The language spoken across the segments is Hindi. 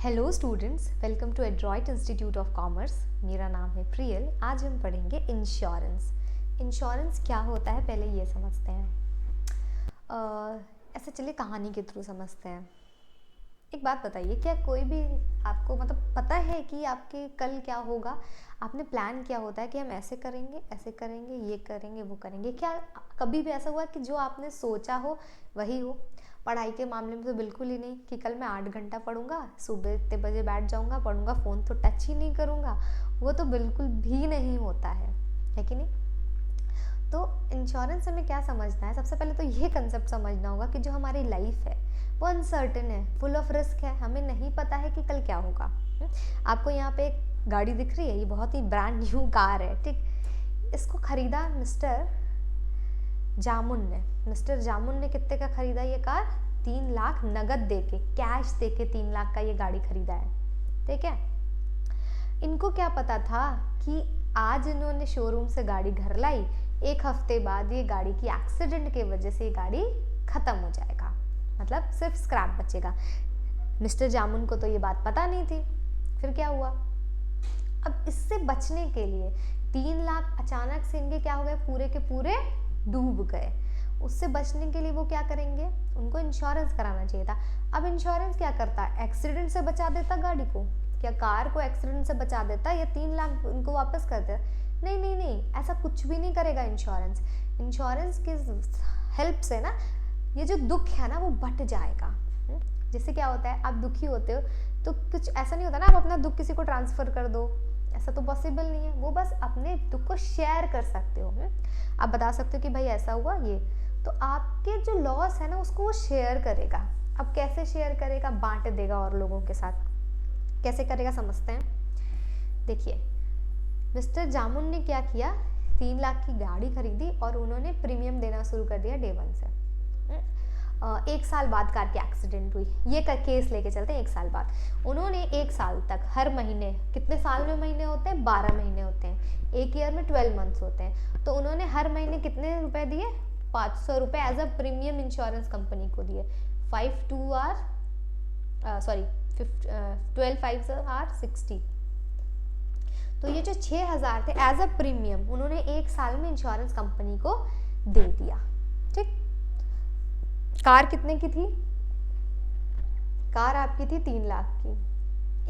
Hello students, welcome to Adroit Institute of Commerce. मेरा नाम है प्रियल। आज हम पढ़ेंगे इंश्योरेंस। इंश्योरेंस क्या होता है पहले ये समझते हैं। ऐसे चलिए कहानी के थ्रू समझते हैं। एक बात बताइए, क्या कोई भी आपको पता है कि आपके कल क्या होगा? आपने प्लान किया होता है कि हम ऐसे करेंगे, ये करेंगे, वो करेंगे। क्या कभी भी ऐसा हुआ कि जो आपने सोचा हो वही हो? पढ़ाई के मामले में तो बिल्कुल ही नहीं कि कल मैं 8 घंटा पढ़ूंगा, सुबह इतने बजे बैठ जाऊंगा, पढ़ूंगा, फ़ोन तो टच ही नहीं करूंगा। वो तो बिल्कुल भी नहीं होता है कि नहीं? तो इंश्योरेंस हमें क्या समझना है? सबसे पहले तो ये कंसेप्ट समझना होगा कि जो हमारी लाइफ है वो अनसर्टेन है, फुल ऑफ रिस्क है। हमें नहीं पता है कि कल क्या होगा। आपको यहाँ पे एक गाड़ी दिख रही है, ये बहुत ही ब्रांड न्यू कार है, ठीक। इसको खरीदा मिस्टर जामुन ने कितने का खरीदा ये कार? 3 लाख नगद देके, कैश देके 3 लाख का ये गाड़ी खरीदा है, ठीक है। इनको क्या पता था कि आज इन्होंने शोरूम से गाड़ी घर लाई, 1 हफ्ते बाद ये गाड़ी की एक्सीडेंट के वजह से ये गाड़ी खत्म हो जाएगा, मतलब सिर्फ स्क्रैप बचेगा। मिस्टर जामुन को तो ये बात पता नहीं थी। फिर क्या हुआ? अब इससे बचने के लिए 3 लाख अचानक से इनके क्या हो गए? पूरे के पूरे डूब गए। उससे बचने के लिए वो क्या करेंगे? उनको इंश्योरेंस कराना चाहिए था। अब इंश्योरेंस क्या करता? एक्सीडेंट से बचा देता गाड़ी को, क्या कार को एक्सीडेंट से बचा देता या 3 लाख उनको वापस कर देता? नहीं नहीं नहीं, ऐसा कुछ भी नहीं करेगा इंश्योरेंस। इंश्योरेंस की हेल्प से ना ये जो दुख है ना वो बट जाएगा। जैसे क्या होता है, आप दुखी होते हो तो कुछ ऐसा नहीं होता ना आप अपना दुख किसी को ट्रांसफर कर दो, ऐसा तो पॉसिबल नहीं है। वो बस अपने दुख को शेयर कर सकते हो। आप बता सकते हो कि भाई ऐसा हुआ ये, तो आपके जो लॉस है ना उसको वो शेयर करेगा। अब कैसे शेयर करेगा? बांट देगा और लोगों के साथ। कैसे करेगा समझते हैं। देखिए, मिस्टर जामुन ने क्या किया, 3 लाख की गाड़ी खरीदी और उन्होंने प्रीमियम देना शुरू कर दिया डे 1 से। 1 साल बाद कार की एक्सीडेंट हुई, ये केस लेके चलते हैं। 1 साल बाद उन्होंने 1 साल तक हर महीने, कितने साल में महीने होते हैं? 12 महीने होते हैं, एक ईयर में 12 मंथ्स होते हैं। तो उन्होंने हर महीने कितने रुपए दिए? 500 रुपये as a premium insurance company को दिए। 12 5 आर 60। तो ये जो 6,000 थे एज अ प्रीमियम उन्होंने 1 साल में इंश्योरेंस कंपनी को दे दिया, ठीक। कार कितने की थी? कार आपकी थी 3 लाख की।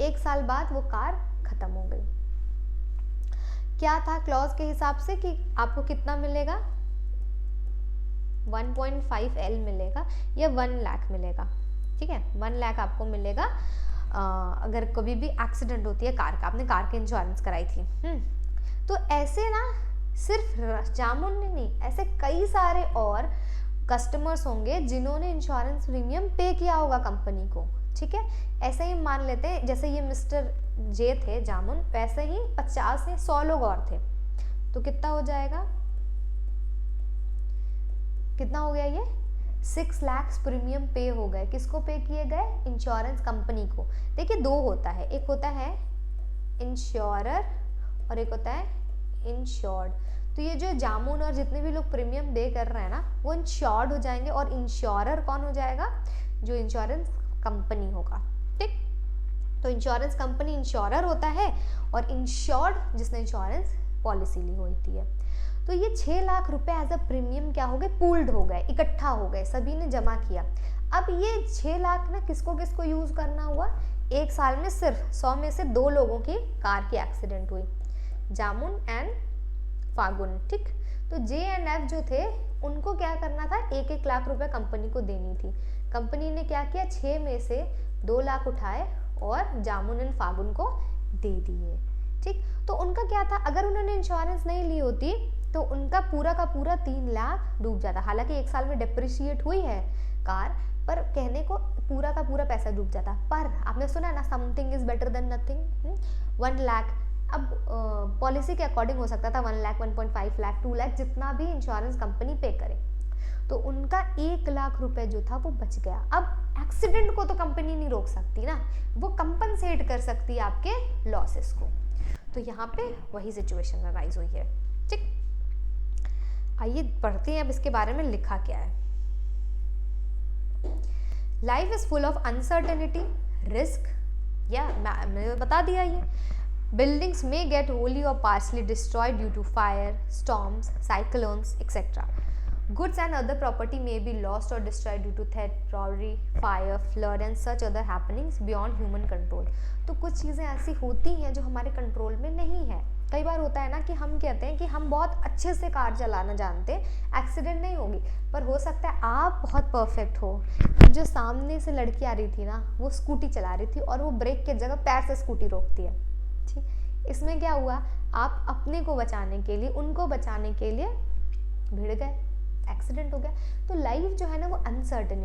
1 साल बाद वो कार खत्म हो गई। क्या था क्लॉज के हिसाब से कि आपको कितना मिलेगा? 1.5 L मिलेगा या 1 लाख मिलेगा, ठीक है। 1 लाख आपको मिलेगा अगर कभी भी एक्सीडेंट होती है कार का, आपने कार की इंश्योरेंस कराई थी। तो ऐसे ना सिर्फ जामुन ने नहीं, ऐसे कई सारे और कस्टमर्स होंगे जिन्होंने इंश्योरेंस प्रीमियम पे किया होगा कंपनी को, ठीक है। ऐसे ही मान लेते हैं जैसे ये मिस्टर जे थे जामुन, वैसे ही 50 से 100 लोग और थे। तो कितना हो जाएगा? कितना हो गया ये? 6 लाख प्रीमियम पे हो गए। किसको पे किए गए? इंश्योरेंस कंपनी को। देखिए, 2 होता है, एक होता है इंश्योरर और एक होता है इंश्योर्ड। तो ये जो जामुन और जितने भी लोग प्रीमियम पे कर रहे हैं ना वो इंश्योर्ड हो जाएंगे, और इंश्योरर कौन हो जाएगा? जो इंश्योरेंस कंपनी होगा, ठीक। तो इंश्योरेंस कंपनी इंश्योरर होता है और इंश्योर्ड जिसने इंश्योरेंस पॉलिसी ली होती है। तो ये 6 लाख रुपए एज अ प्रीमियम क्या हो गए? पूल्ड हो गए, इकट्ठा हो गए, सभी ने जमा किया। अब ये 6 लाख ना किसको किसको यूज करना हुआ? 1 साल में सिर्फ 100 में से 2 लोगों की कार की एक्सीडेंट हुई, जामुन एंड फागुन, ठीक। तो जे एंड एफ जो थे उनको क्या करना था? 1-1 लाख रुपए कंपनी को देनी थी। कंपनी ने क्या किया? 6 में से 2 लाख उठाए और जामुन एंड फागुन को दे दिए, ठीक। तो उनका क्या था, अगर उन्होंने इंश्योरेंस नहीं ली होती तो उनका पूरा का पूरा 3 लाख डूब जाता। हालांकि 1 साल में डिप्रिशिएट हुई है कार, पर कहने को पूरा का पूरा पैसा डूब जाता। पर आपने सुना ना, something is better than nothing. 1 lakh अब पॉलिसी के अकॉर्डिंग हो सकता था 1 लाख, 1.5 लाख, 2 लाख, जितना भी इंश्योरेंस कंपनी पे करे। तो उनका 1 लाख रुपए जो था वो बच गया। अब एक्सीडेंट को तो कंपनी नहीं रोक सकती ना, वो कंपनसेट कर सकती है आपके लॉसेस को। तो यहाँ पे वही सिचुएशन अराइज हुई है, ठीक। आइए पढ़ते हैं अब इसके बारे में लिखा क्या है। Life is full of uncertainty, risk, या मैंने बता दिया ये। बिल्डिंग्स में गेट होली और partially destroyed due to fire, storms, cyclones etcetera. Goods and other property may be lost or destroyed due to theft, robbery, fire, flood and such other happenings beyond human control। तो कुछ चीज़ें ऐसी होती हैं जो हमारे कंट्रोल में नहीं है। कई बार होता है ना कि हम कहते हैं कि हम बहुत अच्छे से कार चलाना जानते हैं, एक्सीडेंट नहीं होगी, पर हो सकता है आप बहुत परफेक्ट हो। जो सामने से लड़की आ रही थी ना, वो स्कूटी चला रही थी और वो ब्रेक की जगह पैर से स्कूटी रोकती है। ठीक, इसमें क्या हुआ, आप अपने को बचाने के लिए, उनको बचाने के लिए भिड़ गए, एक्सीडेंट हो गया। तो लाइफ जो है ना वो अनसर्टेन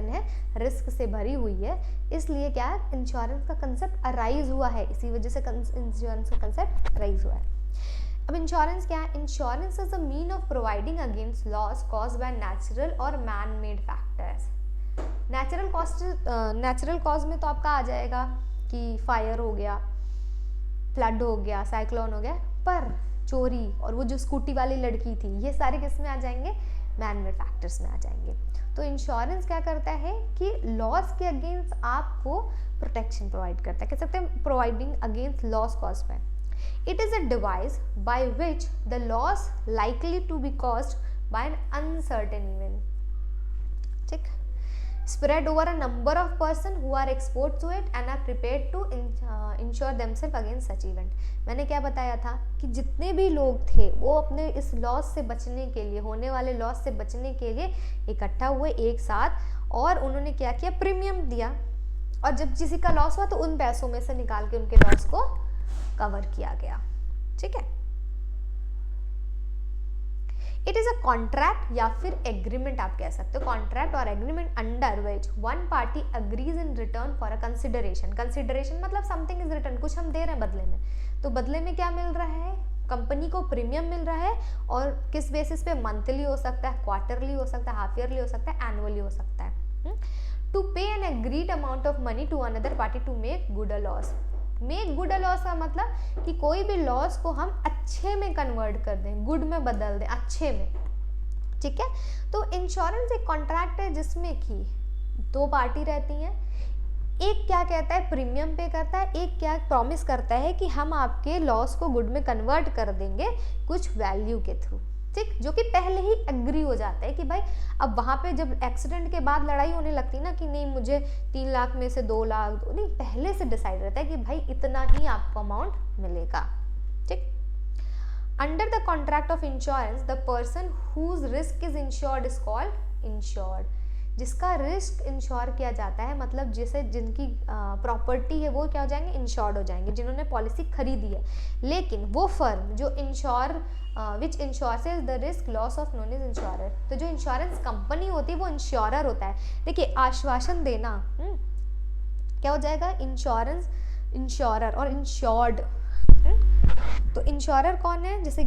है, रिस्क से भरी हुई है, इसलिए क्या इंश्योरेंस का कंसेप्ट अराइज हुआ है, इसी वजह से इंश्योरेंस का कंसेप्ट अराइज हुआ है। अब इंश्योरेंस क्या है? Insurance is a mean of providing against loss caused by natural और man made factors. Natural cause में तो आपका आ जाएगा कि फायर हो गया, फ्लड हो गया, साइक्लोन हो गया, पर चोरी और वो जो स्कूटी वाली लड़की थी, ये सारे किस में आ जाएंगे? मैन मेड फैक्टर्स में आ जाएंगे। तो इंश्योरेंस क्या करता है कि लॉस के अगेंस्ट आपको प्रोटेक्शन प्रोवाइड करता है, कह सकते हैं providing against loss cause by. It is a device by which the loss likely to be caused by an uncertain event, ठीक, spread over a number of person who are exposed to it and are prepared to insure themselves against such event। मैंने क्या बताया था कि जितने भी लोग थे वो अपने इस लॉस से बचने के लिए, होने वाले लॉस से बचने के लिए इकट्ठा हुए एक साथ, और उन्होंने क्या किया? प्रीमियम दिया, और जब किसी का लॉस हुआ तो उन पैसों में से निकाल के उनके लॉस को कवर किया गया। ठीक है, इट इज अ कॉन्ट्रैक्ट या फिर एग्रीमेंट आप कह सकते हो, कॉन्ट्रैक्ट और agreement under which one party agrees in return for a consideration. Consideration मतलब समथिंग इज रिटर्न, कुछ हम दे रहे हैं बदले में, तो बदले में क्या मिल रहा है? कंपनी को प्रीमियम मिल रहा है, और किस बेसिस पे? मंथली हो सकता है, क्वार्टरली हो सकता है, हाफ ईयरली हो सकता है, एनुअली हो सकता है। To pay an agreed amount of money to another party to make good a loss. Make good a loss का मतलब कि कोई भी लॉस को हम अच्छे में कन्वर्ट कर दें, गुड में बदल दें, अच्छे में। ठीक है, तो इंश्योरेंस एक कॉन्ट्रैक्ट है जिसमें कि दो पार्टी रहती हैं, एक क्या कहता है? प्रीमियम पे करता है, एक क्या प्रॉमिस करता है कि हम आपके लॉस को गुड में कन्वर्ट कर देंगे कुछ वैल्यू के थ्रू। ठीक, जो कि पहले ही एग्री हो जाता है कि भाई अब वहाँ पे जब एक्सीडेंट के बाद लड़ाई होने लगती है ना कि नहीं मुझे 3 लाख में से 2 लाख, नहीं, पहले से डिसाइड रहता है कि भाई इतना ही आपको अमाउंट मिलेगा। ठीक, under the contract of insurance the person whose risk is insured is called insured. जिसका रिस्क इंश्योर किया जाता है, मतलब जैसे जिनकी प्रॉपर्टी है वो क्या हो जाएंगे? इंश्योर्ड हो जाएंगे, जिन्होंने पॉलिसी खरीदी है। लेकिन वो फर्म जो which insures the risk loss of known is insurer, तो जो इंश्योरेंस कंपनी होती है वो इंश्योरर होता है। देखिए, आश्वासन देना क्या हो जाएगा? इंश्योरेंस, इंश्योरर और इंश्योर्ड। तो इंश्योरर कौन है? जैसे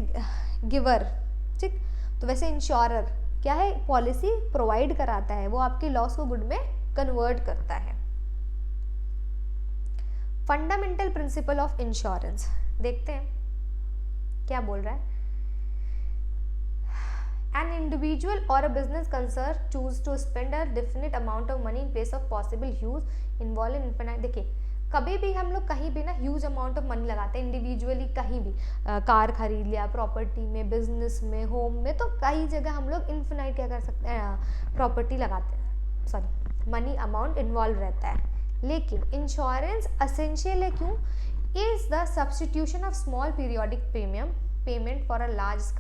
गिवर। ठीक, तो वैसे इंश्योरर क्या है? पॉलिसी प्रोवाइड कराता है, वो आपके लॉस को गुड में कन्वर्ट करता है। फंडामेंटल प्रिंसिपल ऑफ इंश्योरेंस देखते हैं क्या बोल रहा है। An individual or a business concern choose to spend a definite amount of money in place of possible use involved in infinite। देखिए, कभी भी हम लोग कहीं भी ना ह्यूज अमाउंट ऑफ मनी लगाते हैं इंडिविजुअली, कहीं भी कार खरीद लिया, प्रॉपर्टी में, बिजनेस में, होम में, तो कई जगह हम लोग इन्फिनाइट क्या कर सकते हैं? प्रॉपर्टी लगाते हैं, सॉरी, मनी अमाउंट इन्वॉल्व रहता है। लेकिन इंश्योरेंस असेंशियल है, क्यों? Is the substitution of small periodic premium payment for a large